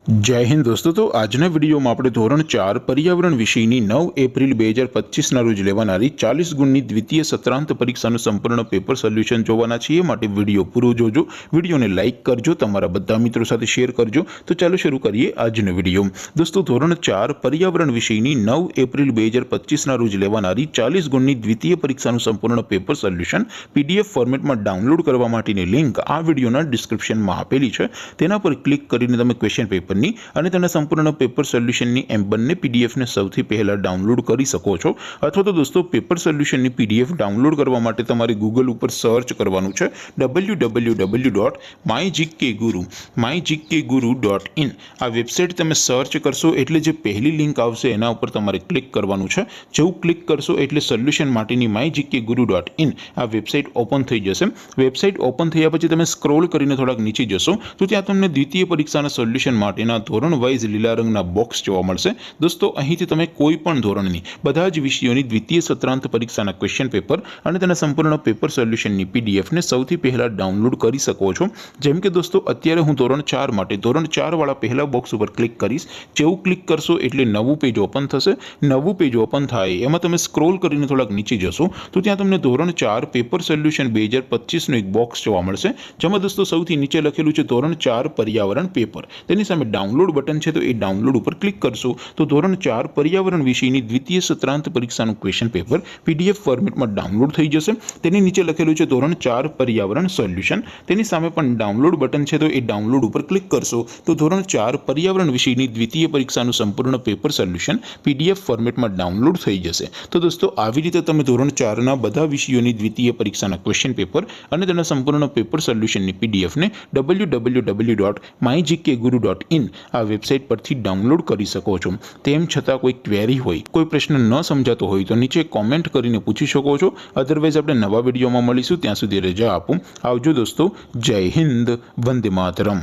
जय हिंद दोस्तों। तो आजना विडियो में આપણે ધોરણ 4 પર્યાવરણ વિષયની 9 એપ્રિલ 2025 ના રોજ લેવાનારી 40 ગુણની દ્વિતીય સત્રાંત પરીક્ષાનું સંપૂર્ણ પેપર સોલ્યુશન જોવાના છીએ। માટે વિડિયો પૂરો જોજો, વિડિયોને લાઈક કરજો, તમારા બધા મિત્રો સાથે શેર કરજો। તો ચાલો શરૂ કરીએ આજનો વિડિયો। દોસ્તો ધોરણ 4 પર્યાવરણ વિષયની 9 એપ્રિલ 2025 ના રોજ લેવાનારી 40 ગુણની દ્વિતીય પરીક્ષાનું સંપૂર્ણ પેપર સોલ્યુશન પીડીએફ ફોર્મેટમાં ડાઉનલોડ કરવા માટેની લિંક આ વિડિયોના ડિસ્ક્રિપ્શનમાં આપેલી છે। તેના પર ક્લિક કરીને તમે ક્વેશ્ચન પેપર અને તેના સંપૂર્ણ પેપર સોલ્યુશનની એમ બંને પીડીએફને સૌથી પહેલા ડાઉનલોડ કરી શકો છો। અથવા તો દોસ્તો પેપર સોલ્યુશનની પીડીએફ ડાઉનલોડ કરવા માટે તમારે ગૂગલ ઉપર સર્ચ કરવાનું છે www.mygkguru.in। આ વેબસાઇટ તમે સર્ચ કરશો એટલે જે પહેલી લિંક આવશે એના ઉપર તમારે ક્લિક કરવાનું છે। જેવું ક્લિક કરશો એટલે સોલ્યુશન માટેની mygkguru.in આ વેબસાઇટ ઓપન થઈ જશે। વેબસાઇટ ઓપન થયા પછી તમે સ્ક્રોલ કરીને થોડાક નીચે જશો તો ત્યાં તમને દ્વિતીય પરીક્ષાના સોલ્યુશન માટે ધોરણ વાઇઝ લીલા રંગના બોક્સ જોવા મળશે। દોસ્તો અહીંથી તમે કોઈ પણ ધોરણની બધા જ વિષયોની દ્વિતીય સત્રાંત પરીક્ષાના ક્વેશ્ચન પેપર અને તેના સંપૂર્ણ પેપર સોલ્યુશનની પીડીએફને સૌથી પહેલા ડાઉનલોડ કરી શકો છો। જેમ કે દોસ્તો અત્યારે હું ધોરણ 4 માટે ધોરણ 4 વાળા પહેલા બોક્સ ઉપર ક્લિક કરીશ। જેવું ક્લિક કરશો એટલે નવું પેજ ઓપન થશે। નવું પેજ ઓપન થાય એમાં તમે સ્ક્રોલ કરીને થોડાક નીચે જશો તો ત્યાં તમને ધોરણ 4 પેપર સોલ્યુશન 2025નું એક બોક્સ જોવા મળશે। જેમાં દોસ્તો સૌથી નીચે લખેલું છે ધોરણ 4 પર્યાવરણ પેપર। તેની સામે ડાઉનલોડ બટન છે તો એ ડાઉનલોડ ઉપર ક્લિક કરશો તો ધોરણ 4 પર્યાવરણ વિષયની દ્વિતીય સત્રાંત પરીક્ષાનું ક્વેશ્ચન પેપર પીડીએફ ફોર્મેટમાં ડાઉનલોડ થઈ જશે। તેની નીચે લખેલું છે ધોરણ 4 પર્યાવરણ સોલ્યુશન। તેની સામે પણ ડાઉનલોડ બટન છે તો એ ડાઉનલોડ ઉપર ક્લિક કરશો તો ધોરણ 4 પર્યાવરણ વિષયની દ્વિતીય પરીક્ષાનું સંપૂર્ણ પેપર સોલ્યુશન પીડીએફ ફોર્મેટમાં ડાઉનલોડ થઈ જશે। તો દોસ્તો આવી રીતે તમે ધોરણ 4ના બધા વિષયોની દ્વિતીય પરીક્ષાના ક્વેશ્ચન પેપર અને તેના સંપૂર્ણ પેપર સોલ્યુશનની પીડીએફને www.mygkguru.in આ વેબસાઇટ પરથી ડાઉનલોડ કરી શકો છો। તેમ છતાં કોઈ ક્વેરી હોય, કોઈ પ્રશ્ન ન સમજાતો હોય તો નીચે કોમેન્ટ કરીને પૂછી શકો છો। અધરવાઇઝ આપણે નવા વિડીયોમાં મળીશું, ત્યાં સુધી રજા આપો। આવજો દોસ્તો। જય હિન્દ, વંદે માતરમ।